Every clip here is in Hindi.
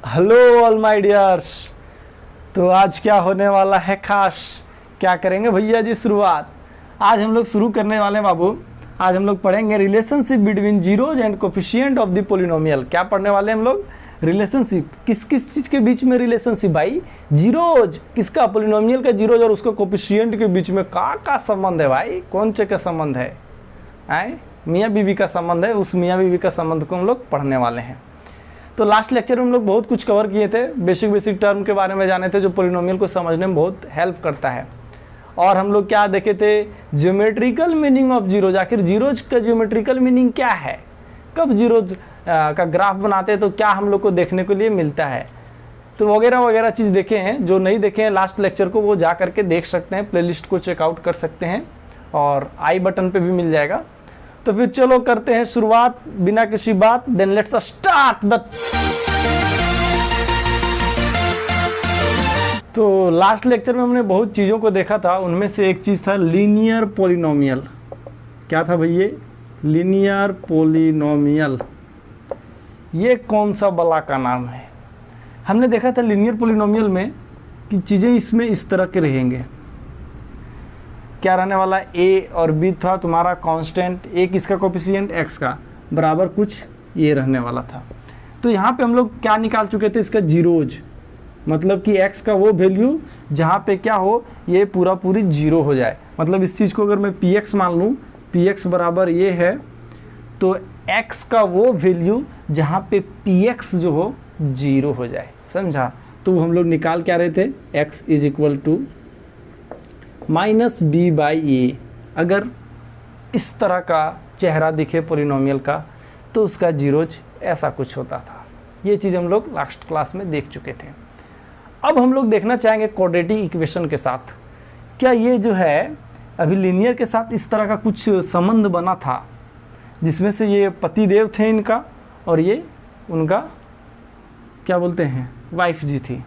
Hello all my dears. तो आज क्या होने वाला है खास, क्या करेंगे भैया जी शुरुआत। आज हम लोग शुरू करने वाले हैं बाबू। आज हम लोग पढ़ेंगे relationship between zeros and coefficient of the polynomial. क्या पढ़ने वाले हैं हम लोग? रिलेशनशिप। किस किस चीज़ के बीच में रिलेशनशिप भाई? जीरोज। किसका? पोलिनोमियल का जीरोज और उसका कोफिशिएंट के बीच में का संबंध है भाई? कौन से का संबंध है? आए मियाँ बीवी का संबंध है। उस मियाँ बीवी का संबंध को हम लोग पढ़ने वाले हैं। तो लास्ट लेक्चर में हम लोग बहुत कुछ कवर किए थे। बेसिक टर्म के बारे में जाने थे जो पोलिनोमियल को समझने में बहुत हेल्प करता है। और हम लोग क्या देखे थे? Geometrical meaning of zeros. आखिर जीरोज का ज्योमेट्रिकल मीनिंग क्या है? कब जीरोज का ग्राफ बनाते हैं तो क्या हम लोग को देखने के लिए मिलता है? तो वगैरह चीज़ देखे हैं। जो नहीं देखे हैं लास्ट लेक्चर को वो जा करके देख सकते हैं, प्लेलिस्ट को चेकआउट कर सकते हैं और आई बटन पे भी मिल जाएगा। तो फिर चलो करते हैं शुरुआत बिना किसी बात। Then let's start the. तो लास्ट लेक्चर में हमने बहुत चीज़ों को देखा था। उनमें से एक चीज़ था लीनियर पोलिनोमियल। क्या था भैया? Linear polynomial. ये कौन सा बला का नाम है? हमने देखा था लीनियर पोलिनोमियल में कि चीज़ें इसमें इस तरह के रहेंगे। क्या रहने वाला? ए और बी था तुम्हारा कांस्टेंट। ए किसका कोफिशिएंट? एक्स का बराबर कुछ ये रहने वाला था। तो यहाँ पे हम लोग क्या निकाल चुके थे? इसका जीरोज। मतलब कि एक्स का वो वैल्यू जहाँ पे क्या हो, ये पूरी जीरो हो जाए। मतलब इस चीज़ को अगर मैं पी एक्स मान लूँ, पी एक्स बराबर ये है, तो एक्स का वो वैल्यू जहाँ पे पी एक्स जो हो जीरो हो जाए। समझा? तो हम लोग निकाल क्या रहे थे? X is equal to minus B by A. अगर इस तरह का चेहरा दिखे पोलिनोमियल का तो उसका जीरोज ऐसा कुछ होता था। ये चीज़ हम लोग लास्ट क्लास में देख चुके थे। अब हम लोग देखना चाहेंगे क्वाड्रेटिक इक्वेशन के साथ। क्या ये जो है अभी लीनियर के साथ इस तरह का कुछ संबंध बना था जिसमें से ये पति देव थे इनका और ये उनका क्या बोलते हैं वाइफ जी थी।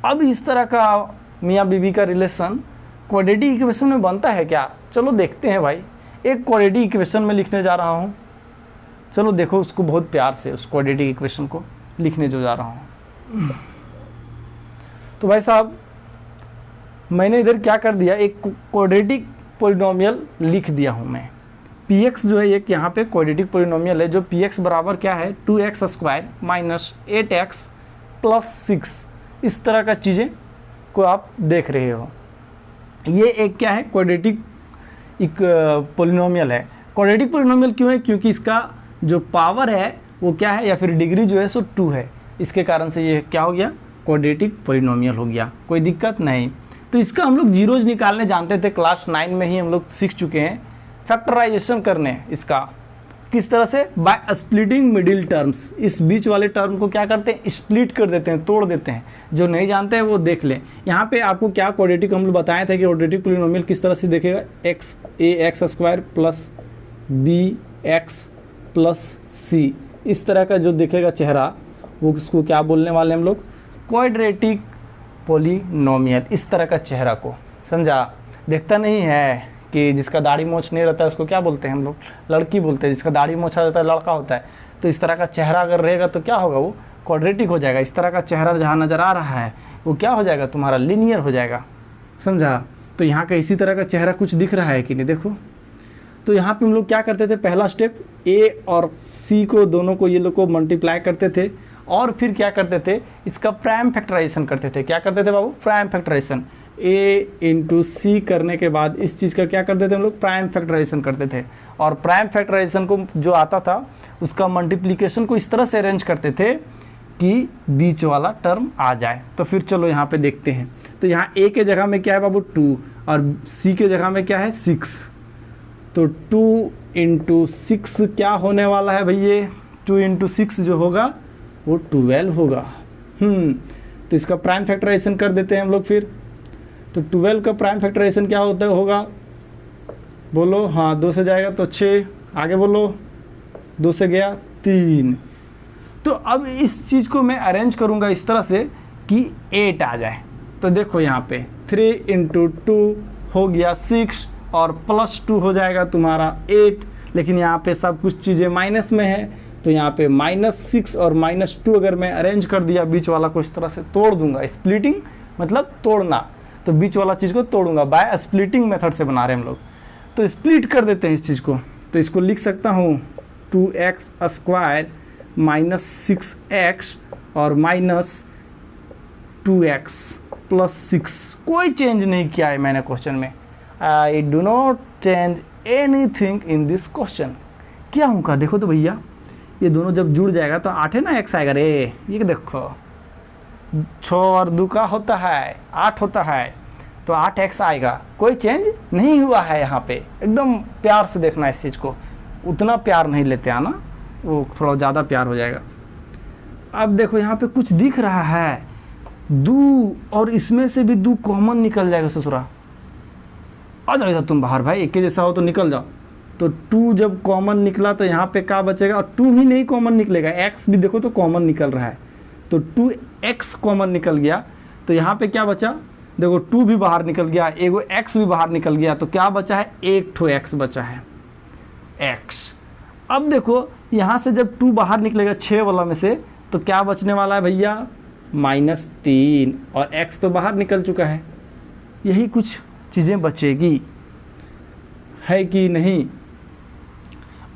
अब इस तरह का मियाँ बीवी का रिलेशन क्वाड्रेटिक इक्वेशन में बनता है क्या? चलो देखते हैं भाई। एक क्वाड्रेटिक इक्वेशन में लिखने जा रहा हूँ। चलो देखो उसको बहुत प्यार से, उस क्वाड्रेटिक इक्वेशन को लिखने जो जा रहा हूँ। तो भाई साहब मैंने इधर क्या कर दिया, एक क्वाड्रेटिक पोलिनोमियल लिख दिया हूँ मैं। पी एक्स जो है एक यहाँ पे क्वाड्रेटिक पोलिनोमियल है जो पी एक्स बराबर क्या है? 2x square minus 8x plus 6। इस तरह का चीज़ें को आप देख रहे हो। ये एक क्या है? क्वाड्रेटिक एक पोलिनोमियल है। क्वाड्रेटिक पोलिनोमियल क्यों है? क्योंकि इसका जो पावर है वो क्या है, या फिर डिग्री जो है सो 2 है। इसके कारण से ये क्या हो गया? क्वाड्रेटिक पोलिनोमियल हो गया। कोई दिक्कत नहीं। तो इसका हम लोग जीरोज निकालने जानते थे। क्लास 9 में ही हम लोग सीख चुके हैं फैक्टराइजेशन करने। इसका किस तरह से? By splitting middle terms. इस बीच वाले टर्म को क्या करते हैं? स्प्लिट कर देते हैं, तोड़ देते हैं। जो नहीं जानते हैं वो देख लें। यहाँ पे आपको क्या क्वाड्रेटिक हम लोग बताए थे कि क्वाड्रेटिक पोलिनोमियल किस तरह से देखेगा? X A X square plus B X plus C. इस तरह का जो दिखेगा चेहरा वो उसको क्या बोलने वाले हम लोग? Quadratic polynomial. इस तरह का चेहरा को समझा? देखता नहीं है कि जिसका दाढ़ी मोछ नहीं रहता है उसको क्या बोलते हैं हम लोग? लड़की बोलते हैं। जिसका दाढ़ी मोछ आ जाता है लड़का होता है। तो इस तरह का चेहरा अगर रहेगा तो क्या होगा? वो क्वाड्रेटिक हो जाएगा। इस तरह का चेहरा जहाँ नज़र आ रहा है वो क्या हो जाएगा? तुम्हारा लीनियर हो जाएगा। समझा? तो यहाँ का इसी तरह का चेहरा कुछ दिख रहा है कि नहीं? देखो तो यहाँ पे हम लोग क्या करते थे? पहला स्टेप ए और सी को दोनों को ये लोग को मल्टीप्लाई करते थे और फिर क्या करते थे? इसका प्राइम फैक्टराइजेशन करते थे। क्या करते थे बाबू? Prime factorization. A into C करने के बाद इस चीज़ का क्या करते थे हम लोग? प्राइम फैक्टराइजेशन करते थे। और प्राइम फैक्टराइजेशन को जो आता था उसका मल्टीप्लिकेशन को इस तरह से अरेंज करते थे कि बीच वाला टर्म आ जाए। तो फिर चलो यहाँ पे देखते हैं। तो यहाँ ए के जगह में क्या है बाबू? 2 और सी के जगह में क्या है? 6। तो 2 इंटू 6 क्या होने वाला है भैया? 2 इंटू 6 जो होगा वो 12 होगा। तो इसका प्राइम फैक्टराइजेशन कर देते हैं हम लोग फिर। तो 12 का प्राइम फैक्टराइजेशन क्या होगा? बोलो। हाँ 2 से जाएगा तो 6। आगे बोलो। 2 से गया 3। तो अब इस चीज़ को मैं अरेंज करूँगा इस तरह से कि 8 आ जाए। तो देखो यहाँ पे 3 इंटू 2 हो गया 6 और प्लस 2 हो जाएगा तुम्हारा 8। लेकिन यहाँ पे सब कुछ चीज़ें माइनस में है तो यहाँ पे -6 और -2 अगर मैं अरेंज कर दिया बीच वाला को इस तरह से तोड़ दूंगा, स्प्लिटिंग मतलब तोड़ना, तो बीच वाला चीज़ को तोड़ूंगा, बाय स्प्लिटिंग मेथड से बना रहे हैं हम लोग। तो स्प्लिट कर देते हैं इस चीज़ को, तो इसको लिख सकता हूँ 2x स्क्वायर -6x और -2x + 6। कोई चेंज नहीं किया है मैंने क्वेश्चन में। I do not change anything in this question. क्या होगा देखो तो भैया, ये दोनों जब जुड़ जाएगा तो 8 है ना, x आएगा रे। ये देखो 6 और 2 का होता है 8 होता है, तो 8x आएगा। कोई चेंज नहीं हुआ है यहाँ पे। एकदम प्यार से देखना इस चीज़ को, उतना प्यार नहीं लेते आना, वो थोड़ा ज़्यादा प्यार हो जाएगा। अब देखो यहाँ पे कुछ दिख रहा है 2, और इसमें से भी 2 कॉमन निकल जाएगा ससुरा। आ जाओ इधर तुम बाहर भाई, एक जैसा हो तो निकल जाओ। तो 2 जब कॉमन निकला तो यहाँ पे क्या बचेगा, और 2 ही नहीं कॉमन निकलेगा, x भी देखो तो कॉमन निकल रहा है, तो 2x कॉमन निकल गया। तो यहाँ पे क्या बचा, देखो 2 भी बाहर निकल गया, एगो x भी बाहर निकल गया, तो क्या बचा है, एक ठो x बचा है, x। अब देखो यहाँ से जब 2 बाहर निकलेगा 6 वाला में से, तो क्या बचने वाला है भैया, -3, और x तो बाहर निकल चुका है। यही कुछ चीज़ें बचेगी, है कि नहीं।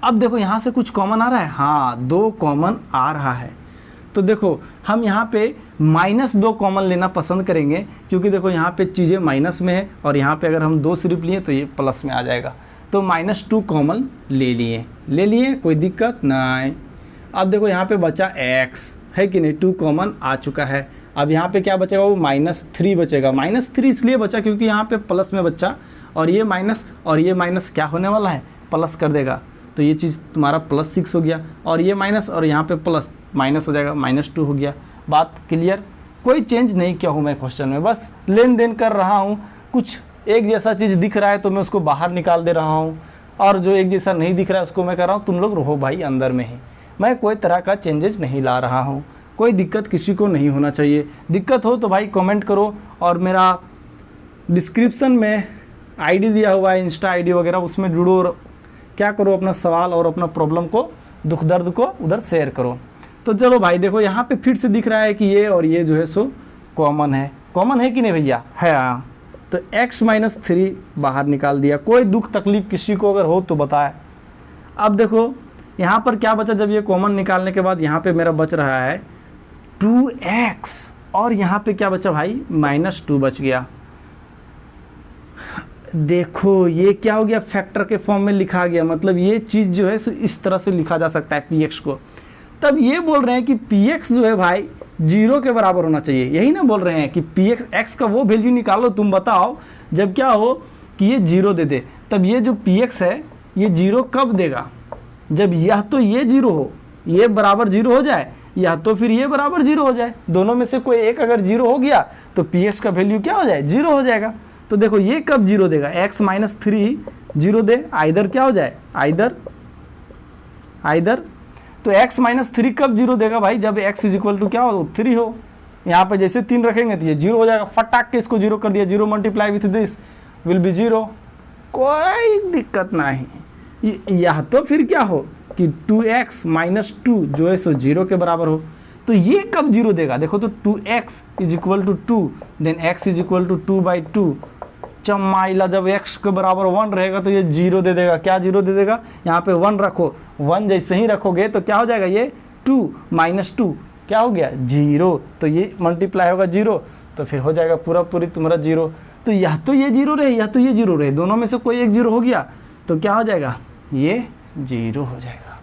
अब देखो यहाँ से कुछ कॉमन आ रहा है, हाँ 2 कॉमन आ रहा है। तो देखो हम यहाँ पे -2 कॉमन लेना पसंद करेंगे, क्योंकि देखो यहाँ पे चीज़ें माइनस में है, और यहाँ पे अगर हम 2 सिर्फ लिए तो ये प्लस में आ जाएगा। तो -2 कॉमन ले लिए, कोई दिक्कत नहीं। अब देखो यहाँ पे बचा x, है कि नहीं, 2 कॉमन आ चुका है। अब यहाँ पे क्या बचेगा, वो -3 बचेगा। -3 इसलिए बचा क्योंकि यहाँ पे प्लस में बच्चा, और ये माइनस और ये माइनस क्या होने वाला है, प्लस कर देगा। तो ये चीज़ तुम्हारा +6 हो गया, और ये माइनस और यहाँ पे प्लस माइनस हो जाएगा, -2 हो गया। बात क्लियर। कोई चेंज नहीं किया हूँ मैं क्वेश्चन में, बस लेन देन कर रहा हूँ। कुछ एक जैसा चीज़ दिख रहा है तो मैं उसको बाहर निकाल दे रहा हूँ, और जो एक जैसा नहीं दिख रहा है उसको मैं कर रहा हूँ। तुम लोग रहो भाई अंदर में ही, मैं कोई तरह का चेंजेस नहीं ला रहा हूँ। कोई दिक्कत किसी को नहीं होना चाहिए। दिक्कत हो तो भाई कमेंट करो, और मेरा डिस्क्रिप्शन में आईडी दिया हुआ है, इंस्टा आईडी वगैरह, उसमें जुड़ो और क्या करो, अपना सवाल और अपना प्रॉब्लम को, दुख दर्द को उधर शेयर करो। तो चलो भाई देखो यहाँ पे फिर से दिख रहा है कि ये और ये जो है सो कॉमन है। कॉमन है कि नहीं भैया, है हाँ। तो x - 3 बाहर निकाल दिया। कोई दुख तकलीफ किसी को अगर हो तो बताए। अब देखो यहाँ पर क्या बचा, जब ये कॉमन निकालने के बाद यहाँ पे मेरा बच रहा है 2x, और यहाँ पे क्या बचा भाई, -2 बच गया। देखो ये क्या हो गया, फैक्टर के फॉर्म में लिखा गया, मतलब ये चीज़ जो है सो इस तरह से लिखा जा सकता है px को। तब ये बोल रहे हैं कि px जो है भाई 0 के बराबर होना चाहिए। यही ना बोल रहे हैं कि px x का वो वैल्यू निकालो, तुम बताओ जब क्या हो कि ये 0 दे दे, तब ये जो px है ये 0 कब देगा, जब यह तो ये 0 हो, ये बराबर 0 हो जाए, या तो फिर ये बराबर 0 हो जाए। दोनों में से कोई एक अगर 0 हो गया तो px का वैल्यू क्या हो जाए, 0 हो जाएगा। तो देखो ये कब 0 देगा, x - 3 0 दे, आइदर क्या हो जाए, आइदर। तो x - 3 कब 0 देगा भाई, जब x = क्या हो, 3 हो। यहाँ पे जैसे 3 रखेंगे तो ये 0 हो जाएगा, फटाक के इसको 0 कर दिया, 0 × विथ दिस विल बी 0। कोई दिक्कत नहीं। यह तो फिर क्या हो कि 2x - 2 जो है सो 0 के बराबर हो। तो ये कब 0 देगा, देखो तो 2x = 2, देन x = 2/2। चमाइला जब x के बराबर 1 रहेगा तो ये 0 दे देगा। क्या 0 दे देगा, यहाँ पे 1 रखो, 1 जैसे ही रखोगे तो क्या हो जाएगा, ये 2 - 2 क्या हो गया, 0। तो ये मल्टीप्लाई होगा 0, तो फिर हो जाएगा पूरी तुम्हारा 0। तो यह तो ये 0 रहे, या तो ये 0 रहे, दोनों में से कोई एक 0 हो गया तो क्या हो जाएगा, ये 0 हो जाएगा।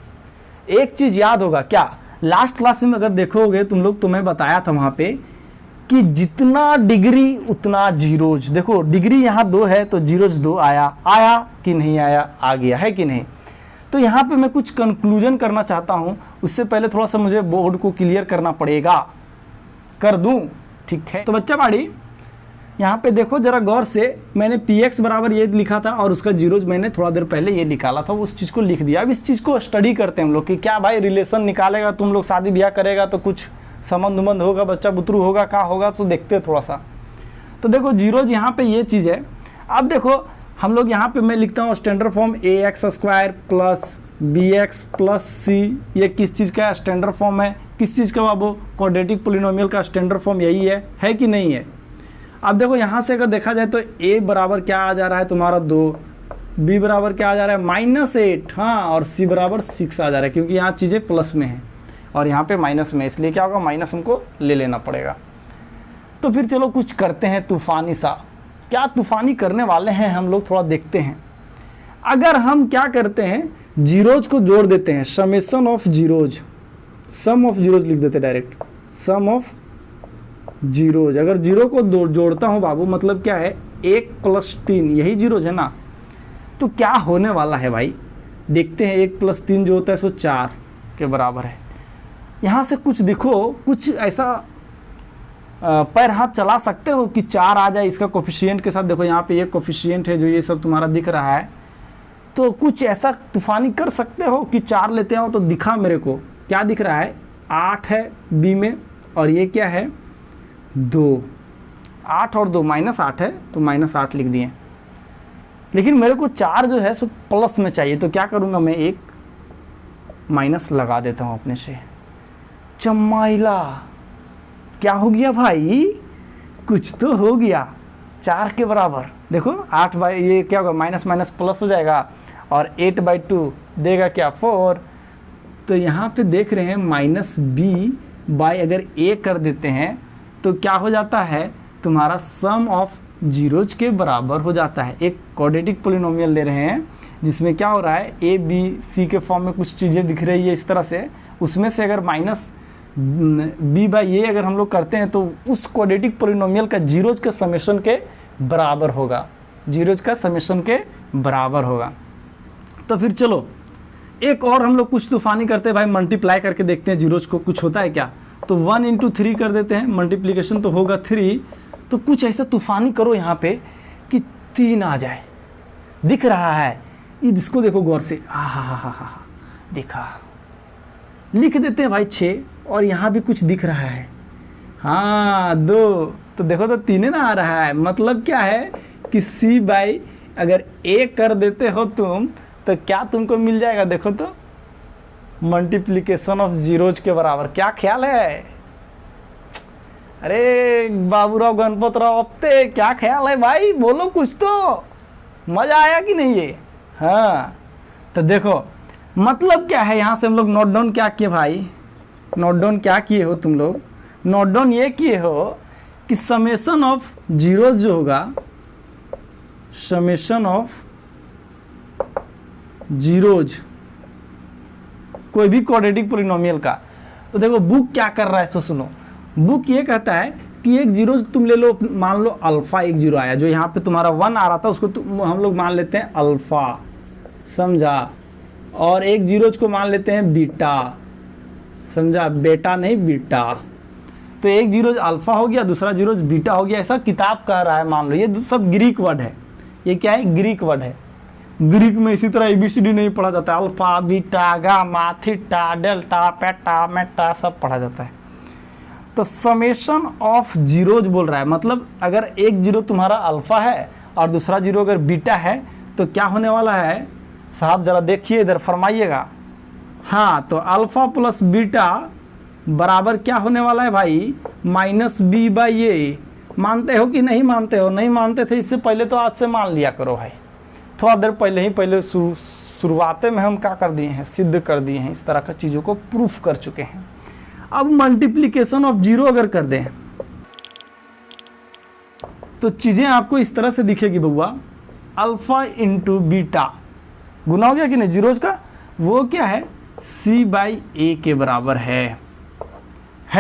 एक चीज़ याद होगा क्या, लास्ट क्लास में अगर देखोगे तुम लोग, तो मैं बताया था वहाँ पे कि जितना डिग्री उतना जीरोज। देखो डिग्री यहाँ 2 है तो जीरोज 2 आया कि नहीं आया, आ गया है कि नहीं। तो यहाँ पे मैं कुछ कंक्लूजन करना चाहता हूँ, उससे पहले थोड़ा सा मुझे बोर्ड को क्लियर करना पड़ेगा, कर दूँ, ठीक है। तो बच्चा बाड़ी यहाँ पे देखो जरा गौर से, मैंने px बराबर ये लिखा था और उसका जीरोज मैंने थोड़ा देर पहले ये निकाला था, उस चीज़ को लिख दिया। अब इस चीज़ को स्टडी करते हैं हम लोग कि क्या भाई रिलेशन निकालेगा, तुम लोग शादी ब्याह करेगा तो कुछ संबंध उबंध होगा, बच्चा बुतरू होगा, क्या होगा, तो देखते हैं थोड़ा सा। तो देखो जीरोज यहाँ पे ये चीज़ है। अब देखो हम लोग यहाँ पे मैं लिखता हूँ standard form ax² + B X plus C, ये किस चीज़ का स्टैंडर्ड फॉर्म है? किस चीज़ का बाबू? क्वाड्रेटिक पोलिनोमियल का स्टैंडर्ड फॉर्म यही है कि नहीं है? अब देखो यहाँ से अगर देखा जाए तो a बराबर क्या आ जा रहा है तुम्हारा 2, b बराबर क्या आ जा रहा है -8, हाँ, और c बराबर 6 आ जा रहा है, क्योंकि यहाँ चीज़ें प्लस में हैं और यहाँ पे माइनस में, इसलिए क्या होगा, माइनस हमको ले लेना पड़ेगा। तो फिर चलो कुछ करते हैं तूफानी सा। क्या तूफानी करने वाले हैं हम लोग, थोड़ा देखते हैं। अगर हम क्या करते हैं, जीरोज को जोड़ देते हैं, summation of zeros, sum of zeros लिख देते डायरेक्ट, सम ऑफ जीरोज। अगर जीरो को जोड़ता हूँ बाबू, मतलब क्या है, 1 + 3, यही जीरोज है ना। तो क्या होने वाला है भाई, देखते हैं। 1 + 3 जो होता है सो 4 के बराबर है। यहाँ से कुछ देखो, कुछ ऐसा पैर हाथ चला सकते हो कि 4 आ जाए इसका कोफिशिएंट के साथ। देखो यहाँ पे ये कोफिशिएंट है जो ये सब तुम्हारा दिख रहा है, तो कुछ ऐसा तूफानी कर सकते हो कि 4 लेते हो तो दिखा मेरे को क्या दिख रहा है, 8 है बी में, और ये क्या है 2, 8 और 2 -8 है, तो -8 लिख दिए। लेकिन मेरे को 4 जो है सो प्लस में चाहिए, तो क्या करूँगा मैं, एक माइनस लगा देता हूँ अपने से। चम्माइला, क्या हो गया भाई, कुछ तो हो गया 4 के बराबर। देखो 8 बाई, ये क्या होगा, माइनस माइनस प्लस हो जाएगा, और 8/2 देगा क्या, 4। तो यहाँ पे देख रहे हैं -b बाई अगर a कर देते हैं तो क्या हो जाता है, तुम्हारा सम ऑफ जीरोज के बराबर हो जाता है। एक क्वाड्रेटिक पोलिनोमियल ले रहे हैं जिसमें क्या हो रहा है, a b c के फॉर्म में कुछ चीज़ें दिख रही है इस तरह से, उसमें से अगर -b/a अगर हम लोग करते हैं तो उस क्वाड्रेटिक पोलिनोमियल का जीरोज के समेशन के बराबर होगा, जीरोज का समेशन के बराबर होगा। तो फिर चलो एक और हम लोग कुछ तूफानी करते हैं भाई, मल्टीप्लाई करके देखते हैं जीरोज को, कुछ होता है क्या। तो 1 × 3 कर देते हैं, मल्टीप्लिकेशन तो होगा 3, तो कुछ ऐसा तूफानी करो यहाँ पे कि 3 आ जाए। दिख रहा है, इसको देखो गौर से, हा, देखा, लिख देते हैं भाई 6, और यहाँ भी कुछ दिख रहा है, हाँ 2, तो देखो तो 3 ना आ रहा है। मतलब क्या है कि c/, अगर a कर देते हो तुम तो क्या तुमको मिल जाएगा, देखो तो, मल्टीप्लिकेशन ऑफ जीरोज के बराबर। क्या ख्याल है, अरे बाबूराव गणपतराव अपते, क्या ख्याल है भाई, बोलो कुछ तो, मजा आया कि नहीं ये। हाँ तो देखो मतलब क्या है, यहाँ से हम लोग नोट डाउन क्या किए भाई, नोट डाउन क्या किए हो तुम लोग, नोट डाउन ये किए हो कि समेशन ऑफ जीरोज जो होगा, समेशन ऑफ जीरोज कोई भी क्वाड्रेटिक पोलिनोमियल का। तो देखो बुक क्या कर रहा है, तो सुनो, बुक ये कहता है कि एक जीरो तुम ले लो, मान लो अल्फ़ा एक जीरो आया, जो यहाँ पे तुम्हारा 1 आ रहा था उसको हम लोग मान लेते हैं अल्फ़ा, समझा, और एक जीरोज को मान लेते हैं बीटा, समझा, बेटा नहीं बीटा। तो एक जीरोज अल्फ़ा हो गया, दूसरा जीरोज बीटा हो गया, ऐसा किताब कह रहा है। मान लो ये सब ग्रीक वर्ड है, ये क्या है, ग्रीक वर्ड है। ग्रीक में इसी तरह ABCD नहीं पढ़ा जाता है, alpha beta gamma theta delta PETA Meta सब पढ़ा जाता है। तो समेशन ऑफ जीरोज बोल रहा है, मतलब अगर एक जीरो तुम्हारा अल्फ़ा है और दूसरा जीरो अगर बीटा है तो क्या होने वाला है साहब, ज़रा देखिए इधर, फरमाइएगा। हाँ तो अल्फ़ा प्लस बीटा बराबर क्या होने वाला है भाई, -b/a। मानते हो कि नहीं मानते हो? नहीं मानते थे इससे पहले तो आज से मान लिया करो भाई। थोड़ा देर पहले शुरुआते में हम क्या कर दिए हैं, सिद्ध कर दिए हैं, इस तरह का चीज़ों को प्रूफ कर चुके हैं। अब मल्टीप्लिकेशन ऑफ जीरो अगर कर दें तो चीज़ें आपको इस तरह से दिखेगी बउआ, अल्फ़ा इंटू बीटा गुना हो गया कि नहीं जीरोज का, वो क्या है c/a के बराबर है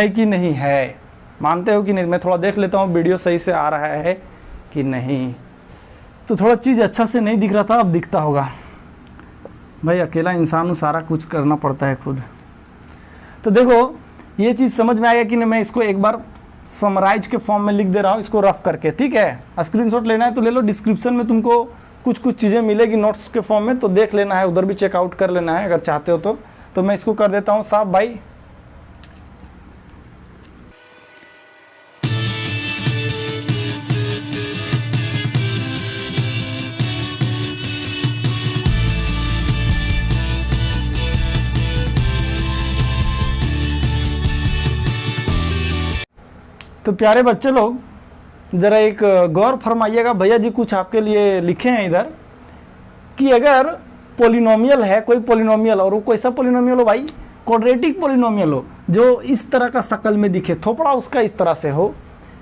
कि नहीं है, मानते हो कि नहीं? मैं थोड़ा देख लेता हूँ वीडियो सही से आ रहा है कि नहीं। तो थोड़ा चीज़ अच्छा से नहीं दिख रहा था, अब दिखता होगा भाई, अकेला इंसान सारा कुछ करना पड़ता है खुद। तो देखो ये चीज़ समझ में आएगा कि नहीं, मैं इसको एक बार समराइज के फॉर्म में लिख दे रहा हूँ, इसको रफ करके, ठीक है। स्क्रीनशॉट लेना है तो ले लो, डिस्क्रिप्शन में तुमको कुछ चीज़ें मिलेगी नोट्स के फॉर्म में, तो देख लेना है, उधर भी चेकआउट कर लेना है अगर चाहते हो तो मैं इसको कर देता हूँ साहब भाई। तो प्यारे बच्चे लोग ज़रा एक गौर फरमाइएगा, भैया जी कुछ आपके लिए लिखे हैं इधर कि अगर पोलिनोमियल है कोई पोलिनोमियल, और वो कैसा पोलिनोमियल हो भाई, क्वाड्रेटिक पोलिनोमियल हो, जो इस तरह का शक्ल में दिखे, थोपड़ा उसका इस तरह से हो,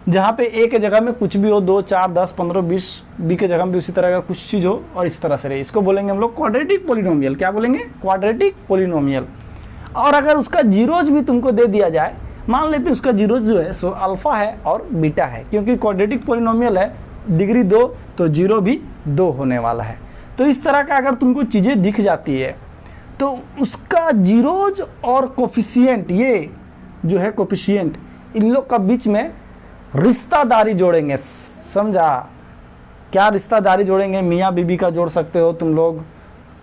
जहाँ पे ए के जगह में कुछ भी हो, 2, 4, 10, 15, 20, बी के जगह में भी उसी तरह का कुछ चीज़ हो और इस तरह से रहे, इसको बोलेंगे हम लोग क्वाड्रेटिक पोलिनोमियल। क्या बोलेंगे? Quadratic polynomial. और अगर उसका जीरोज भी तुमको दे दिया जाए, मान लेते उसका जीरोज जो है सो अल्फ़ा है और बीटा है, क्योंकि क्वाड्रेटिक पोलिनोमियल है, डिग्री 2 तो जीरो भी 2 होने वाला है। तो इस तरह का अगर तुमको चीज़ें दिख जाती है तो उसका जीरोज और कोफिशिएंट, ये जो है कोफिशिएंट, इन लोग का बीच में रिश्तादारी जोड़ेंगे। समझा? क्या रिश्तादारी जोड़ेंगे? मियाँ बीबी का जोड़ सकते हो तुम लोग,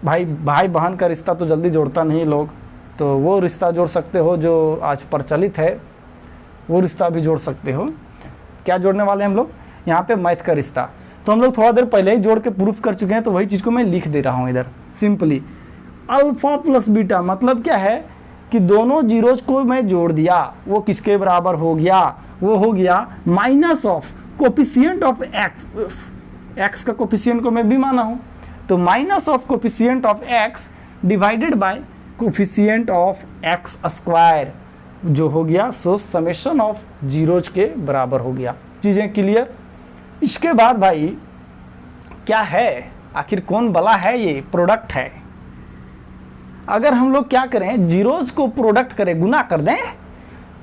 भाई बहन का रिश्ता तो जल्दी जोड़ता नहीं लोग, तो वो रिश्ता जोड़ सकते हो जो आज प्रचलित है, वो रिश्ता भी जोड़ सकते हो। क्या जोड़ने वाले हैं हम लोग यहाँ पे? मैथ का रिश्ता। तो हम लोग थोड़ा देर पहले ही जोड़ के प्रूफ कर चुके हैं, तो वही चीज़ को मैं लिख दे रहा हूँ इधर सिंपली। अल्फ़ा प्लस बीटा मतलब क्या है कि दोनों जीरोज को मैं जोड़ दिया, वो किसके बराबर हो गया? वो हो गया minus of coefficient of x. X का कोफिशिएंट को मैं भी माना हूँ, तो minus of coefficient of x divided by coefficient of x square, जो हो गया सो समेशन ऑफ जीरोज के बराबर हो गया। चीज़ें क्लियर? इसके बाद भाई क्या है, आखिर कौन बला है? ये प्रोडक्ट है। अगर हम लोग क्या करें, जीरोज को प्रोडक्ट करें, गुना कर दें,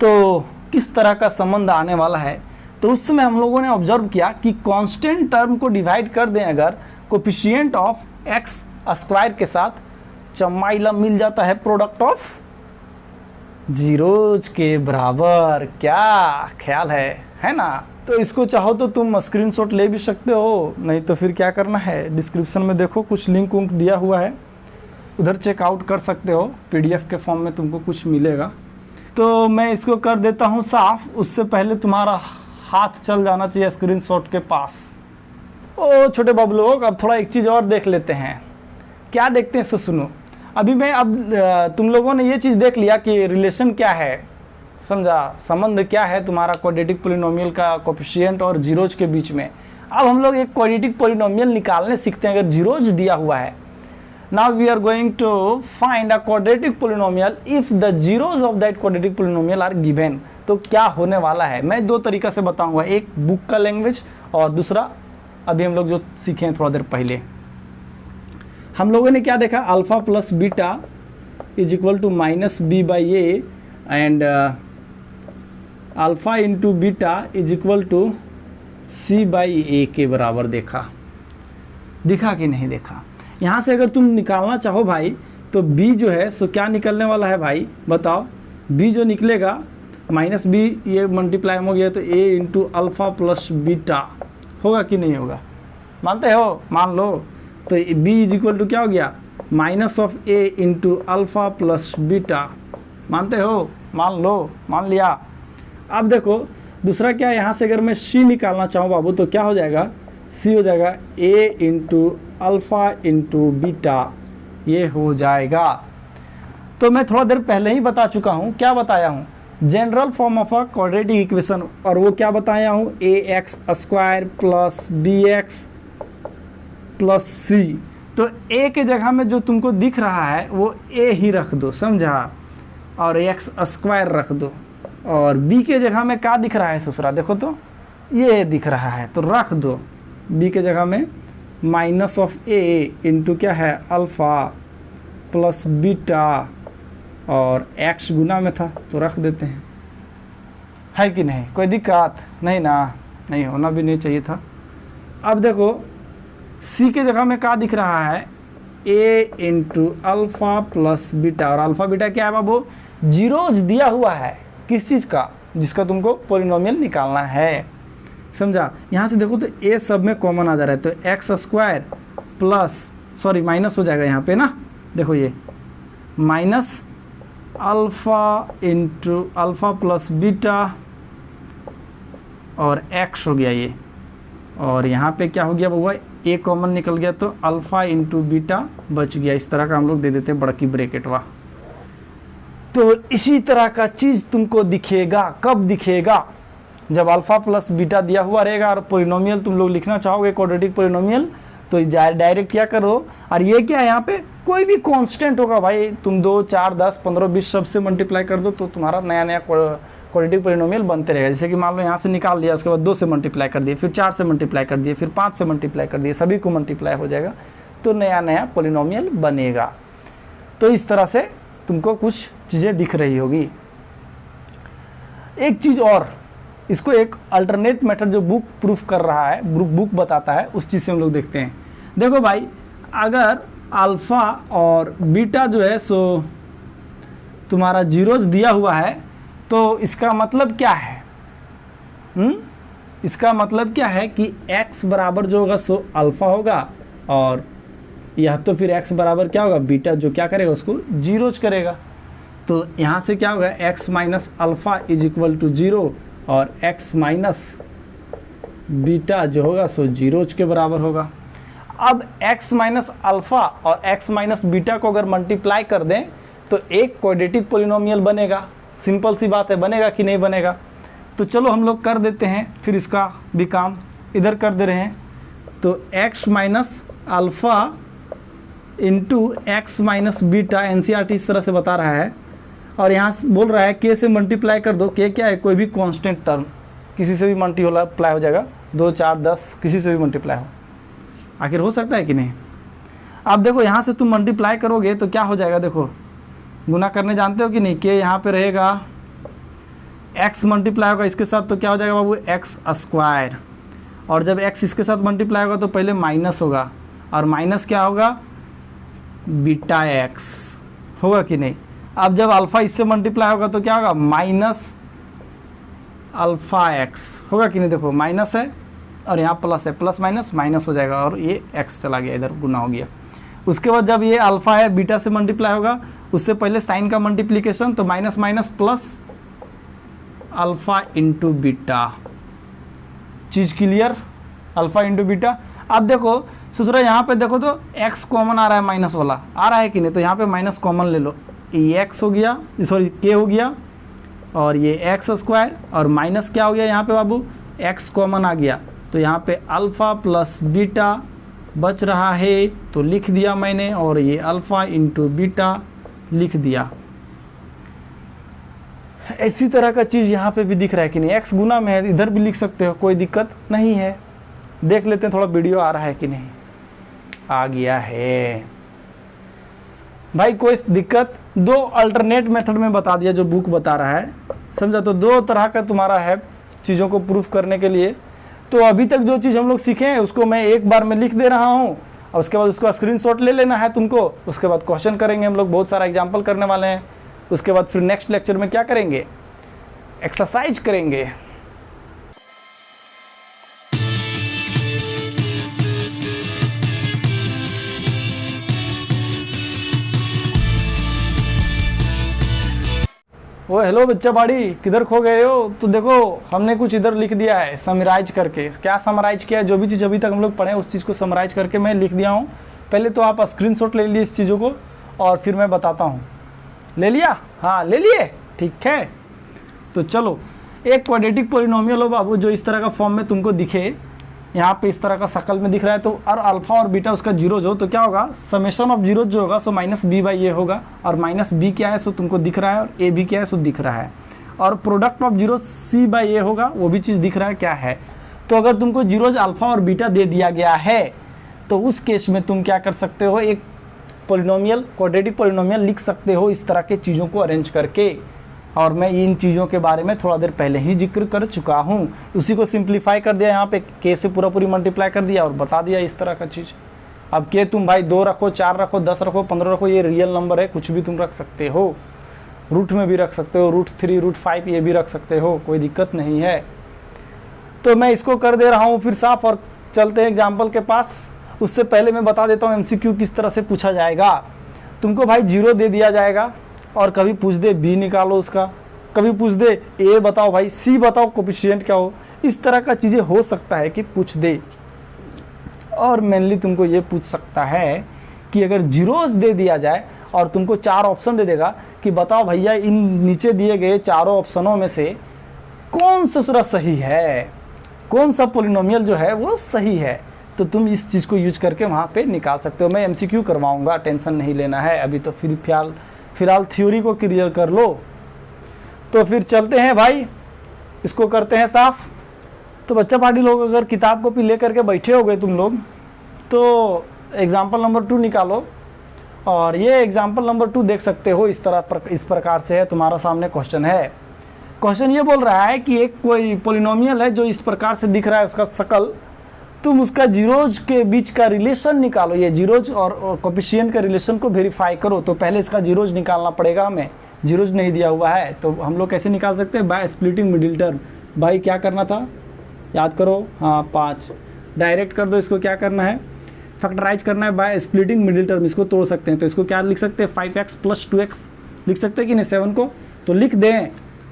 तो किस तरह का संबंध आने वाला है? तो उस समय हम लोगों ने ऑब्जर्व किया कि कांस्टेंट टर्म को डिवाइड कर दें अगर कोफिशिएंट ऑफ एक्स स्क्वायर के साथ, चमाइला मिल जाता है प्रोडक्ट ऑफ जीरोज के बराबर। क्या ख्याल है ना? तो इसको चाहो तो तुम स्क्रीनशॉट ले भी सकते हो, नहीं तो फिर क्या करना है, डिस्क्रिप्शन में देखो कुछ लिंक उंक दिया हुआ है, उधर चेकआउट कर सकते हो, पीडीएफ के फॉर्म में तुमको कुछ मिलेगा। तो मैं इसको कर देता हूँ साफ, उससे पहले तुम्हारा हाथ चल जाना चाहिए स्क्रीनशॉट के पास। ओ छोटे बाबू लोग, अब थोड़ा एक चीज़ और देख लेते हैं। क्या देखते हैं सो सुनो। अभी मैं अब तुम लोगों ने ये चीज़ देख लिया कि रिलेशन क्या है, समझा, संबंध क्या है तुम्हारा क्वाड्रेटिक पोलिनोमियल का कोफिशिएंट और जीरोज के बीच में। अब हम लोग एक क्वाड्रेटिक पोलिनोमियल निकालने सीखते हैं अगर जीरोज दिया हुआ है। Now we are going to find a quadratic polynomial if the zeros of that quadratic polynomial are given. तो क्या होने वाला है मैं 2 तरीका से बताऊंगा, एक बुक का लैंग्वेज और दूसरा अभी हम लोग जो सीखे हैं थोड़ा देर पहले। हम लोगों ने क्या देखा, alpha plus beta is equal to minus B by A and alpha into beta is equal to C by A के बराबर देखा। दिखा कि नहीं देखा? यहाँ से अगर तुम निकालना चाहो भाई तो b जो है सो क्या निकलने वाला है भाई बताओ? b जो निकलेगा माइनस बी, ये मल्टीप्लाई हो गया तो a into alpha plus beta होगा कि नहीं होगा? मानते हो? मान लो। तो b इज इक्वल टू क्या हो गया? Minus of a into alpha plus beta. मानते हो? मान लो, मान लिया। अब देखो दूसरा क्या, यहाँ से अगर मैं c निकालना चाहूँ बाबू तो क्या हो जाएगा? c हो जाएगा a into alpha into beta, ये हो जाएगा। तो मैं थोड़ा देर पहले ही बता चुका हूँ, क्या बताया हूँ? General form of a quadratic equation, और वो क्या बताया हूँ? ax square plus bx plus c। तो a के जगह में जो तुमको दिख रहा है वो a ही रख दो, समझा, और x स्क्वायर रख दो, और b के जगह में क्या दिख रहा है ससुरा? देखो तो ये दिख रहा है, तो रख दो b के जगह में माइनस ऑफ a इंटू क्या है? अल्फ़ा प्लस बीटा, और x गुना में था तो रख देते हैं। है कि नहीं? कोई दिक्कत नहीं ना? नहीं होना भी नहीं चाहिए था। अब देखो c के जगह में क्या दिख रहा है? a into alpha plus beta, और अल्फ़ा बीटा क्या है बाबू? जीरोज दिया हुआ है, किस चीज़ का? जिसका तुमको पोलिनोमियल निकालना है, समझा। यहाँ से देखो तो a सब में कॉमन आ जा रहा है, तो x square plus, sorry minus हो जाएगा यहाँ पे ना, देखो ये minus alpha into alpha plus beta और x हो गया ये, और यहाँ पे क्या हो गया बउआ? a कॉमन निकल गया तो अल्फ़ा इंटू बीटा बच गया। इस तरह का हम लोग दे देते हैं बड़की ब्रैकेट वाह। तो इसी तरह का चीज़ तुमको दिखेगा, कब दिखेगा? जब अल्फ़ा प्लस बीटा दिया हुआ रहेगा और पोलिनोमियल तुम लोग लिखना चाहोगे क्वाड्रेटिक पोलिनोमियल, तो डायरेक्ट क्या करो, और ये क्या है यहाँ पे कोई भी कांस्टेंट होगा भाई, तुम 2 4 10 15 20 सबसे मल्टीप्लाई कर दो तो तुम्हारा नया नया क्वाड्रेटिक पोलिनोमियल बनते रहेगा। जैसे कि मान लो यहाँ से निकाल लिया, उसके बाद 2 से मल्टीप्लाई कर दिए, फिर 4 से मल्टीप्लाई कर दिए, फिर 5 से मल्टीप्लाई कर दिए, सभी को मल्टीप्लाई हो जाएगा तो नया नया पोलिनोमियल बनेगा। तो इस तरह से तुमको कुछ चीज़ें दिख रही होगी। एक चीज़ और, इसको एक अल्टरनेट मेथड जो बुक प्रूफ कर रहा है, बुक बताता है, उस चीज़ से हम लोग देखते हैं। देखो भाई, अगर अल्फ़ा और बीटा जो है सो तुम्हारा जीरोज दिया हुआ है तो इसका मतलब क्या है? इसका मतलब क्या है कि x बराबर जो होगा सो अल्फ़ा होगा, और यह तो फिर x बराबर क्या होगा, बीटा, जो क्या करेगा उसको जीरोज करेगा। तो यहाँ से क्या होगा, x minus alpha is equal to 0 और x माइनस बीटा जो होगा सो जीरोज के बराबर होगा। अब x माइनस अल्फ़ा और x माइनस बीटा को अगर मल्टीप्लाई कर दें तो एक क्वाड्रेटिक पोलिनोमियल बनेगा। सिंपल सी बात है, बनेगा कि नहीं बनेगा? तो चलो हम लोग कर देते हैं, फिर इसका भी काम इधर कर दे रहे हैं। तो x minus alpha into x minus beta, NCERT इस तरह से बता रहा है, और यहाँ बोल रहा है k से मल्टीप्लाई कर दो। k क्या है, कोई भी कांस्टेंट टर्म, किसी से भी मल्टीप्लाई हो जाएगा, 2 4 10 किसी से भी मल्टीप्लाई हो, आखिर हो सकता है कि नहीं? अब देखो यहाँ से तुम मल्टीप्लाई करोगे तो क्या हो जाएगा, देखो गुना करने जानते हो कि नहीं, के यहाँ पे रहेगा, x मल्टीप्लाई होगा इसके साथ तो क्या हो जाएगा बाबू, एक्स स्क्वायर, और जब x इसके साथ मल्टीप्लाई होगा तो पहले माइनस होगा, और माइनस क्या होगा, बीटा x होगा कि नहीं? अब जब अल्फ़ा इससे मल्टीप्लाई होगा तो क्या होगा, माइनस अल्फ़ा x होगा कि नहीं? देखो माइनस है और यहाँ प्लस है, प्लस माइनस माइनस हो जाएगा और ये x चला गया इधर, गुना हो गया। उसके बाद जब ये अल्फ़ा है बीटा से मल्टीप्लाई होगा, उससे पहले साइन का मल्टीप्लिकेशन, तो minus minus plus alpha into beta. चीज़ क्लियर? Alpha into beta. अब देखो दूसरा, यहाँ पे देखो तो x कॉमन आ रहा है, माइनस वाला आ रहा है कि नहीं? तो यहाँ पे माइनस कॉमन ले लो, ये x हो गया, सॉरी k हो गया, और ये एक्स स्क्वायर, और माइनस क्या हो गया यहाँ पे बाबू, x कॉमन आ गया, तो यहाँ पे अल्फ़ा प्लस बीटा बच रहा है, तो लिख दिया मैंने, और ये अल्फ़ा इंटू बीटा लिख दिया। इसी तरह का चीज़ यहाँ पे भी दिख रहा है कि नहीं? x गुना में है, इधर भी लिख सकते हो, कोई दिक्कत नहीं है। देख लेते हैं थोड़ा वीडियो आ रहा है कि नहीं। आ गया है भाई, कोई दिक्कत? 2 अल्टरनेट मेथड में बता दिया जो बुक बता रहा है, समझा? तो 2 तरह का तुम्हारा है चीज़ों को प्रूफ करने के लिए। तो अभी तक जो चीज़ हम लोग सीखे हैं उसको मैं एक बार में लिख दे रहा हूँ, और उसके बाद उसका स्क्रीनशॉट ले लेना है तुमको। उसके बाद क्वेश्चन करेंगे हम लोग, बहुत सारा एग्जाम्पल करने वाले हैं। उसके बाद फिर नेक्स्ट लेक्चर में क्या करेंगे, एक्सरसाइज करेंगे। ओ हेलो बच्चा बाड़ी, किधर खो गए हो? तो देखो हमने कुछ इधर लिख दिया है समराइज करके। क्या समराइज किया है? जो भी चीज़ अभी तक हम लोग पढ़े उस चीज़ को समराइज करके मैं लिख दिया हूँ। पहले तो आप स्क्रीनशॉट ले लिए इस चीज़ों को, और फिर मैं बताता हूँ। ले लिया? हाँ ले लिए, ठीक है। तो चलो, एक क्वाड्रेटिक पोलिनोमियल हो बाबू जो इस तरह का फॉर्म में तुमको दिखे, यहाँ पे इस तरह का शक्ल में दिख रहा है, तो और अल्फ़ा और बीटा उसका जीरोज हो, तो क्या होगा, समेशन ऑफ जीरोज जो होगा so minus B by A होगा, और माइनस बी क्या है सो तुमको दिख रहा है, और ए भी क्या है सो दिख रहा है, और product of zero C by A होगा, वो भी चीज़ दिख रहा है क्या है। तो अगर तुमको जीरोज अल्फ़ा और बीटा दे दिया गया है तो उस केस में तुम क्या कर सकते हो, एक पोलिनोमियल, क्वाड्रेटिक पोलिनोमियल लिख सकते हो इस तरह के चीज़ों को अरेंज करके। और मैं इन चीज़ों के बारे में थोड़ा देर पहले ही जिक्र कर चुका हूँ। उसी को सिंप्लीफाई कर दिया, यहाँ पे के से पूरी मल्टीप्लाई कर दिया और बता दिया इस तरह का चीज़। अब के तुम भाई 2 रखो, 4 रखो, 10 रखो, 15 रखो, ये रियल नंबर है, कुछ भी तुम रख सकते हो। रूट में भी रख सकते हो, √3, √5 ये भी रख सकते हो, कोई दिक्कत नहीं है। तो मैं इसको कर दे रहा हूँ फिर साफ, और चलते हैं एग्जाम्पल के पास। उससे पहले मैं बता देता हूँ MCQ किस तरह से पूछा जाएगा। तुमको भाई 0 दे दिया जाएगा, और कभी पूछ दे B निकालो उसका, कभी पूछ दे A बताओ भाई, C बताओ कोफिशिएंट क्या हो, इस तरह का चीज़ें हो सकता है कि पूछ दे। और मेनली तुमको ये पूछ सकता है कि अगर जीरोज दे दिया जाए और तुमको 4 ऑप्शन दे देगा कि बताओ भैया इन नीचे दिए गए चारों ऑप्शनों में से कौन सा सूरा सही है, कौन सा पोलिनोमियल जो है वो सही है। तो तुम इस चीज़ को यूज करके वहाँ पे निकाल सकते हो। मैं एमसीक्यू करवाऊँगा, टेंशन नहीं लेना है। अभी तो फिलहाल थ्योरी को क्लियर कर लो। तो फिर चलते हैं भाई, इसको करते हैं साफ। तो बच्चा पार्टी लोग अगर किताब कॉपी ले करके बैठे हो गए तुम लोग, तो एग्जाम्पल नंबर 2 निकालो। और ये एग्जाम्पल नंबर 2 देख सकते हो, इस प्रकार से है। तुम्हारा सामने क्वेश्चन है। क्वेश्चन ये बोल रहा है कि एक कोई पोलिनोमियल है जो इस प्रकार से दिख रहा है, उसका शकल, तुम उसका जीरोज के बीच का रिलेशन निकालो। ये जीरोज और कोफिशिएंट के रिलेशन को वेरीफाई करो। तो पहले इसका जीरोज निकालना पड़ेगा हमें। जीरोज नहीं दिया हुआ है तो हम लोग कैसे निकाल सकते हैं? By splitting middle term. भाई क्या करना था, याद करो, हाँ 5 डायरेक्ट कर दो। इसको क्या करना है? फैक्टराइज करना है बाय स्प्लिटिंग मिडिल टर्म। इसको तोड़ सकते हैं तो इसको क्या लिख सकते हैं? 5x + 2x लिख सकते हैं कि नहीं? 7 को तो लिख दें,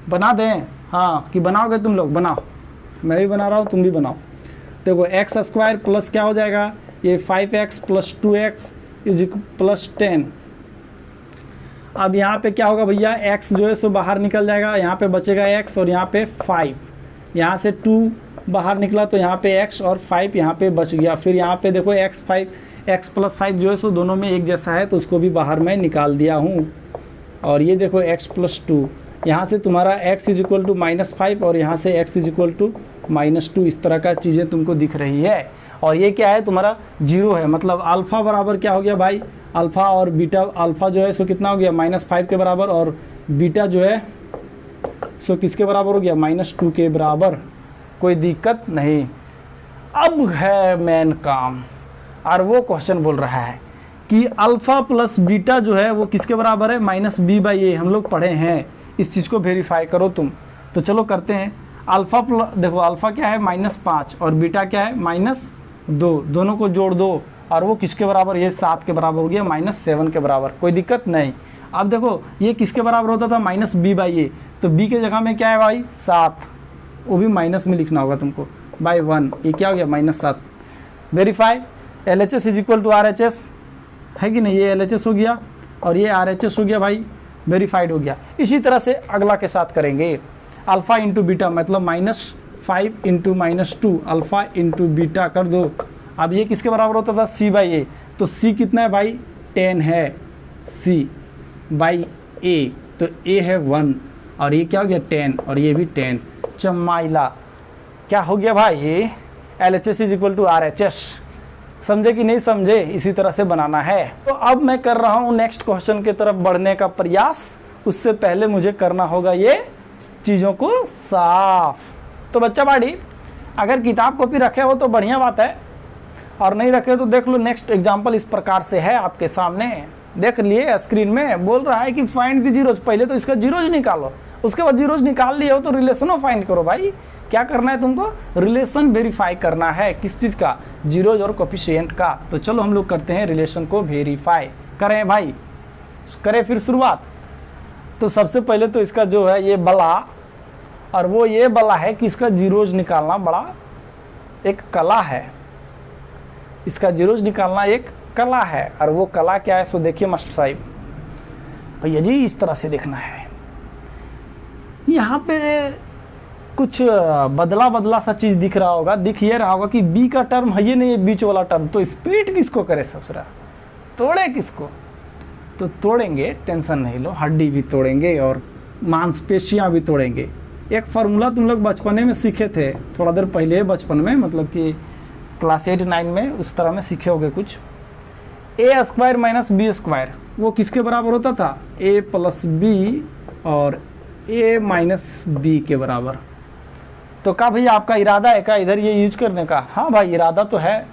बना दें। हाँ कि बनाओगे तुम लोग? बनाओ, मैं भी बना रहा हूँ, तुम भी बनाओ। देखो x² प्लस क्या हो जाएगा? ये 5x + 2x = 10। अब यहाँ पे क्या होगा भैया? x जो है सो बाहर निकल जाएगा, यहाँ पे बचेगा x और यहाँ पे 5। यहाँ से 2 बाहर निकला तो यहाँ पे x और 5 यहाँ पे बच गया। फिर यहाँ पे देखो x + 5 जो है सो दोनों में एक जैसा है तो उसको भी बाहर मैं निकाल दिया हूँ। और ये देखो x + 2, यहाँ से तुम्हारा x = -5 और यहाँ से x = -2। इस तरह का चीज़ें तुमको दिख रही है। और ये क्या है? तुम्हारा 0 है, मतलब अल्फ़ा बराबर क्या हो गया भाई? अल्फ़ा और बीटा, अल्फ़ा जो है सो कितना हो गया? -5 के बराबर, और बीटा जो है सो किसके बराबर हो गया? -2 के बराबर। कोई दिक्कत नहीं। अब है मेन काम, और वो क्वेश्चन बोल रहा है कि अल्फ़ा प्लस बीटा जो है वो किसके बराबर है? -b/a। हम लोग पढ़े हैं, इस चीज़ को वेरीफाई करो तुम। तो चलो करते हैं। अल्फ़ा देखो अल्फ़ा क्या है? -5 और बीटा क्या है? -2। दोनों को जोड़ दो और वो किसके बराबर? ये 7 के बराबर हो गया, -7 के बराबर। कोई दिक्कत नहीं। अब देखो ये किसके बराबर होता था? -b/a। तो b के जगह में क्या है भाई? 7, वो भी माइनस में लिखना होगा तुमको, /1। ये क्या हो गया? -7। वेरीफाई। LHS = RHS है कि नहीं? ये LHS हो गया और ये RHS हो गया भाई, वेरीफाइड हो गया। इसी तरह से अगला के साथ करेंगे। अल्फ़ा इंटू बीटा मतलब -5 × -2 अल्फ़ा इंटू बीटा कर दो। अब ये किसके बराबर होता था? c/a। तो c कितना है भाई? 10 है, c/a। तो a है 1 और ये क्या हो गया? 10 और ये भी 10। चमाइला क्या हो गया भाई? ये LHS = RHS। समझे कि नहीं समझे? इसी तरह से बनाना है। तो अब मैं कर रहा हूँ नेक्स्ट क्वेश्चन की तरफ बढ़ने का प्रयास। उससे पहले मुझे करना होगा ये चीज़ों को साफ। तो बच्चा बाड़ी अगर किताब कॉपी रखे हो तो बढ़िया बात है, और नहीं रखे तो देख लो। नेक्स्ट एग्जाम्पल इस प्रकार से है आपके सामने, देख लिए स्क्रीन में। बोल रहा है कि फाइंड द जीरोज। पहले तो इसका जीरोज निकालो, उसके बाद जीरोज निकाल लिए हो तो रिलेशनों फाइंड करो। भाई क्या करना है तुमको? रिलेशन वेरीफाई करना है। किस चीज़ का? जीरोज और कोफिशिएंट का। तो चलो हम लोग करते हैं रिलेशन को वेरीफाई। करें भाई, करें फिर शुरुआत। तो सबसे पहले तो इसका जो है ये बला, और वो ये बला है कि इसका जीरोज निकालना बड़ा एक कला है। इसका जीरोज निकालना एक कला है, और वो कला क्या है सो देखिए मास्टर साहब। भैया जी इस तरह से देखना है। यहाँ पे कुछ बदला सा चीज़ दिख रहा होगा, दिख ये रहा होगा कि बी का टर्म है ये नहीं, ये बीच वाला टर्म। तो स्प्लिट किसको करे ससुरा? तोड़े किसको? तो तोड़ेंगे, टेंशन नहीं लो। हड्डी भी तोड़ेंगे और मांसपेशियाँ भी तोड़ेंगे। एक फार्मूला तुम लोग बचपने में सीखे थे, थोड़ा देर पहले बचपन में, मतलब कि क्लास 8-9 में उस तरह में सीखे होगे कुछ। a² - b², वो किसके बराबर होता था? a + b और a - b के बराबर। तो क्या भैया आपका इरादा है क्या इधर ये यूज करने का? हाँ भाई इरादा तो है।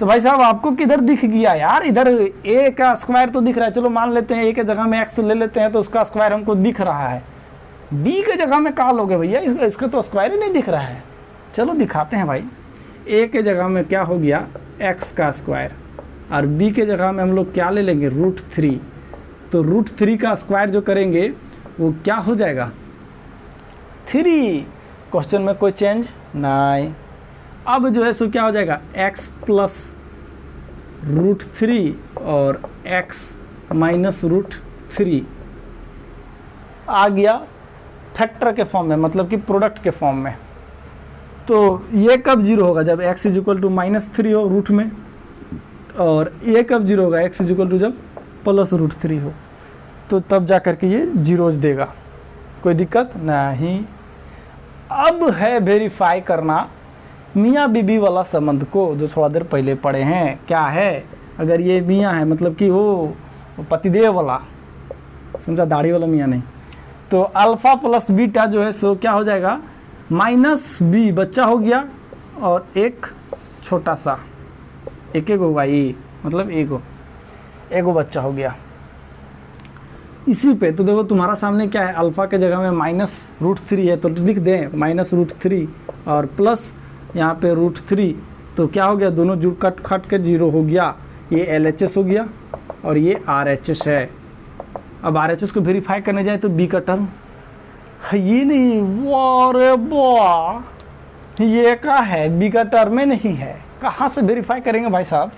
तो भाई साहब आपको किधर दिख गया यार? इधर a का स्क्वायर तो दिख रहा है, चलो मान लेते हैं a के जगह में x ले लेते हैं तो उसका स्क्वायर हमको दिख रहा है। b के जगह में क्या लोगे भैया? इसका तो स्क्वायर ही नहीं दिख रहा है। चलो दिखाते हैं भाई। a के जगह में क्या हो गया? x का स्क्वायर, और b के जगह में हम लोग क्या ले लेंगे? √3। तो √3 का स्क्वायर जो करेंगे वो क्या हो जाएगा? 3। क्वेश्चन में कोई चेंज नहीं। अब जो है सो क्या हो जाएगा? x + √3 और x - √3 आ गया। फैक्टर के फॉर्म में, मतलब कि प्रोडक्ट के फॉर्म में। तो ये कब जीरो होगा? जब x इक्वल टू -3 हो रूट में, और ये कब जीरो होगा? x इक्वल टू जब +√3 हो, तो तब जा कर के ये जीरोज देगा। कोई दिक्कत नहीं। अब है वेरीफाई करना मियाँ बीबी वाला संबंध को, जो थोड़ा देर पहले पढ़े हैं। क्या है? अगर ये मियाँ है, मतलब कि वो पतिदेव वाला, समझा, दाढ़ी वाला मियाँ नहीं, तो अल्फ़ा प्लस बीटा जो है सो क्या हो जाएगा? -b बच्चा हो गया, और एक छोटा सा एक होगा ये, मतलब एगो बच्चा हो गया इसी पे। तो देखो तुम्हारा सामने क्या है, अल्फ़ा के जगह में -√3 है, तो लिख दें -√3 और प्लस यहाँ पे √3, तो क्या हो गया? दोनों जुड़ कट के 0 हो गया। ये LHS हो गया और ये RHS है। अब RHS को वेरीफाई करने जाए तो B का टर्म ये नहीं, वाह वाह, ये का है, B का टर्म में नहीं है, कहाँ से वेरीफाई करेंगे भाई साहब?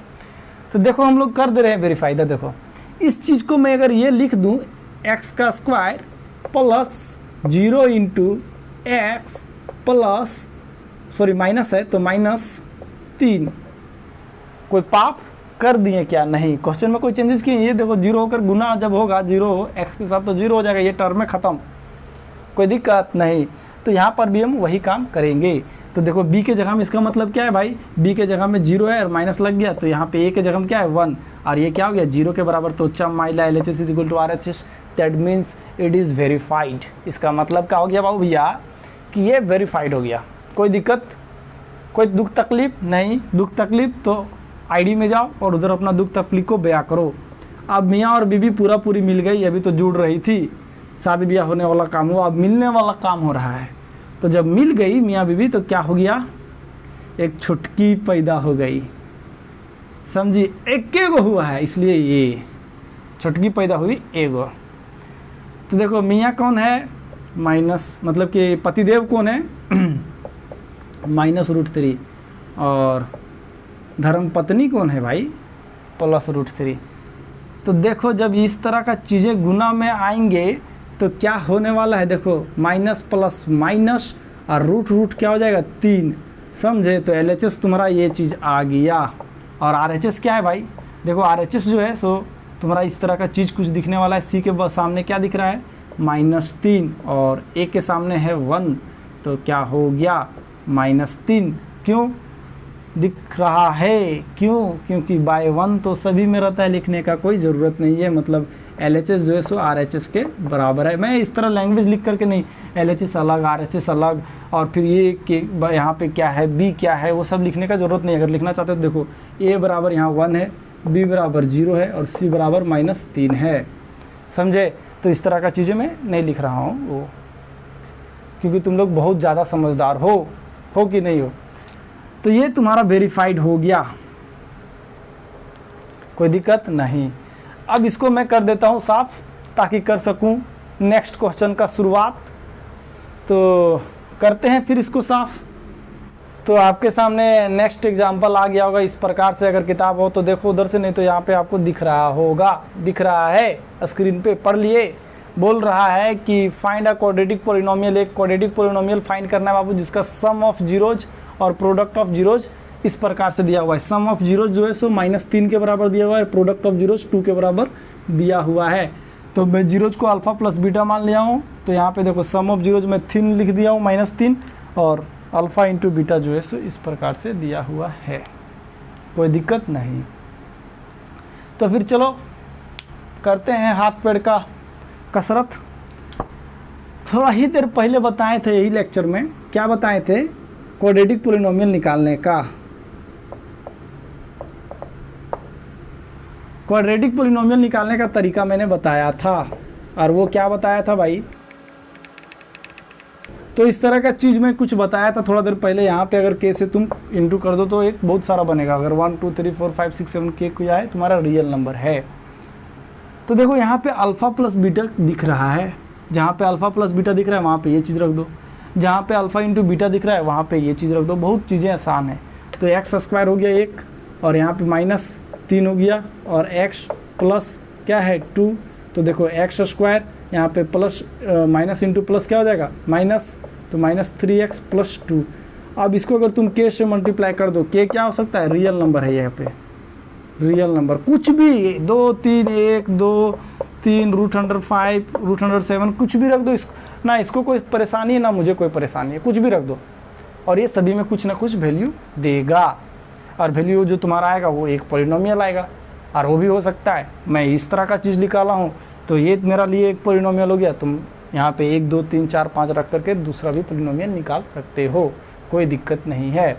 तो देखो हम लोग कर दे रहे हैं वेरीफाई। इधर देखो, इस चीज़ को मैं अगर ये लिख दूँ x² plus 0 into x plus, sorry minus है तो -3, कोई पाप कर दिए क्या? नहीं। क्वेश्चन में कोई चेंजेस किए? ये देखो 0 होकर गुना जब होगा 0 x के साथ तो 0 हो जाएगा, ये टर्म में ख़त्म, कोई दिक्कत नहीं। तो यहाँ पर भी हम वही काम करेंगे। तो देखो b के जगह में इसका मतलब क्या है भाई? b के जगह में 0 है और माइनस लग गया, तो यहाँ पे a के जगह में क्या है? 1, और ये क्या हो गया? 0 के बराबर। तो चमाइला LHS is equal to RHS, that means it is verified. इसका मतलब क्या हो गया बाबू भैया कि ये वेरीफाइड हो गया। कोई दिक्कत, कोई दुख तकलीफ नहीं? दुख तकलीफ तो ID में जाओ और उधर अपना दुख तकलीफ को बयां करो। अब मियाँ और बीबी पूरी मिल गई, अभी तो जुड़ रही थी, शादी ब्याह होने वाला काम हुआ, अब मिलने वाला काम हो रहा है। तो जब मिल गई मियाँ बीबी तो क्या हो गया? एक छुटकी पैदा हो गई, समझी? एक हुआ है, इसलिए ये छुटकी पैदा हुई एगो। तो देखो मियाँ कौन है? माइनस, मतलब कि पतिदेव कौन है? -√3, और धर्म पत्नी कौन है भाई? +√3। तो देखो जब इस तरह का चीज़ें गुना में आएंगे तो क्या होने वाला है? देखो माइनस प्लस माइनस और रूट क्या हो जाएगा? 3, समझे? तो LHS तुम्हारा ये चीज़ आ गया। और RHS क्या है भाई? देखो RHS जो है सो तुम्हारा इस तरह का चीज़ कुछ दिखने वाला है। C के सामने क्या दिख रहा है? -3, और A के सामने है 1, तो क्या हो गया? -3। क्यों दिख रहा है? क्यों? क्योंकि बाय 1 तो सभी में रहता है, लिखने का कोई ज़रूरत नहीं है। मतलब LHS जो है सो RHS के बराबर है। मैं इस तरह लैंग्वेज लिख करके नहीं, LHS अलग RHS अलग और फिर ये के यहाँ पे क्या है, B क्या है, वो सब लिखने का ज़रूरत नहीं। अगर लिखना चाहते हो देखो A बराबर यहाँ 1 है, B बराबर 0 है और C बराबर -3 है, समझे? तो इस तरह का चीज़ें मैं नहीं लिख रहा हूँ वो, क्योंकि तुम लोग बहुत ज़्यादा समझदार हो कि नहीं हो। तो ये तुम्हारा वेरीफाइड हो गया, कोई दिक्कत नहीं। अब इसको मैं कर देता हूँ साफ, ताकि कर सकूँ नेक्स्ट क्वेश्चन का शुरुआत। तो करते हैं फिर इसको साफ। तो आपके सामने नेक्स्ट एग्जाम्पल आ गया होगा इस प्रकार से। अगर किताब हो तो देखो उधर से, नहीं तो यहाँ पे आपको दिख रहा होगा, दिख रहा है स्क्रीन पे, पढ़ लिए। बोल रहा है कि फाइंड अ क्वाड्रेटिक पोलिनोमियल। एक क्वाड्रेटिक पोलिनोमियल फाइंड करना है बाबू, जिसका सम ऑफ जीरोज और प्रोडक्ट ऑफ जीरोज इस प्रकार से दिया हुआ है। सम ऑफ जीरोज जो है सो -3 के बराबर दिया हुआ है, प्रोडक्ट ऑफ जीरोज 2 के बराबर दिया हुआ है। तो मैं जीरोज को अल्फा प्लस बीटा मान लिया हूँ। तो यहाँ पे देखो सम ऑफ जीरोज में 3 लिख दिया हूँ, -3, और अल्फा इंटू बीटा जो है सो इस प्रकार से दिया हुआ है, कोई दिक्कत नहीं। तो फिर चलो करते हैं हाथ पैर का कसरत। थोड़ा ही देर पहले बताए थे यही लेक्चर में, क्या बताए थे? क्वाड्रेटिक पोलिनोमियल निकालने का। क्वाड्रेटिक पोलिनोमियल निकालने का तरीका मैंने बताया था, और वो क्या बताया था भाई? तो इस तरह का चीज़ मैं कुछ बताया था थोड़ा देर पहले। यहाँ पे अगर के से तुम इंटू कर दो तो एक बहुत सारा बनेगा। अगर 1 2 3 4 5 6 7 के को आए तुम्हारा रियल नंबर है। तो देखो यहाँ पे अल्फ़ा प्लस बीटा दिख रहा है, जहाँ पे अल्फ़ा प्लस बीटा दिख रहा है वहाँ पे ये चीज़ रख दो, जहाँ पे अल्फ़ा इंटू बीटा दिख रहा है वहाँ पे ये चीज़ रख दो। बहुत चीज़ें आसान है। तो x² हो गया 1, और यहाँ पे -3 हो गया, और x प्लस क्या है 2। तो देखो x² यहाँ पे प्लस माइनस इंटू प्लस क्या हो जाएगा माइनस, तो -3x+2। अब इसको अगर तुम k से मल्टीप्लाई कर दो, k क्या हो सकता है, रियल नंबर है यहाँ पे, रियल नंबर कुछ भी 2 3 1 2 3 √105 √107 कुछ भी रख दो, इसको ना, इसको कोई परेशानी है ना मुझे कोई परेशानी है, कुछ भी रख दो और ये सभी में कुछ ना कुछ वैल्यू देगा। और वैल्यू जो तुम्हारा आएगा वो एक पॉलिनोमियल आएगा, और वो भी हो सकता है मैं इस तरह का चीज़ निकाला हूँ तो ये मेरा लिए एक पॉलिनोमियल हो गया। तुम यहाँ पे 1 2 3 4 5 रख करके दूसरा भी पॉलिनोमियल निकाल सकते हो, कोई दिक्कत नहीं है।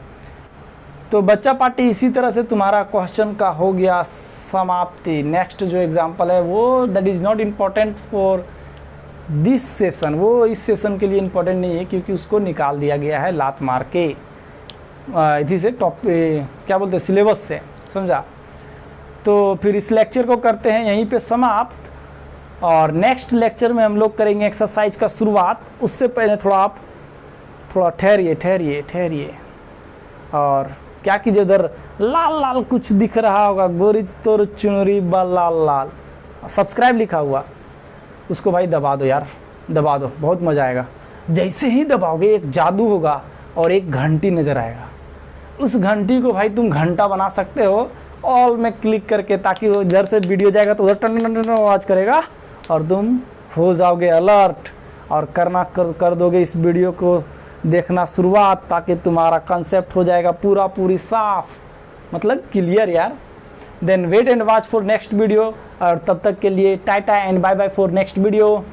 तो बच्चा पार्टी इसी तरह से तुम्हारा क्वेश्चन का हो गया समाप्ति। नेक्स्ट जो एग्जांपल है वो that is not important for this session, वो इस सेशन के लिए इम्पोर्टेंट नहीं है क्योंकि उसको निकाल दिया गया है लात मार के इसी से क्या बोलते हैं सिलेबस से, समझा। तो फिर इस लेक्चर को करते हैं यहीं पे समाप्त, और नेक्स्ट लेक्चर में हम लोग करेंगे एक्सरसाइज का शुरुआत। उससे पहले थोड़ा ठहरिए और क्या कीजिए, उधर लाल लाल कुछ दिख रहा होगा, गोरी तोर चुनरी बा लाल लाल, सब्सक्राइब लिखा हुआ, उसको भाई दबा दो यार, दबा दो, बहुत मज़ा आएगा। जैसे ही दबाओगे एक जादू होगा और एक घंटी नज़र आएगा, उस घंटी को भाई तुम घंटा बना सकते हो ऑल में क्लिक करके, ताकि वो इधर से वीडियो जाएगा तो उधर टन टन टन आवाज़ करेगा और तुम हो जाओगे अलर्ट और कर दोगे इस वीडियो को देखना शुरुआत, ताकि तुम्हारा कंसेप्ट हो जाएगा पूरी साफ, मतलब क्लियर यार। Then wait and watch for next video, और तब तक के लिए tata and bye bye for next video.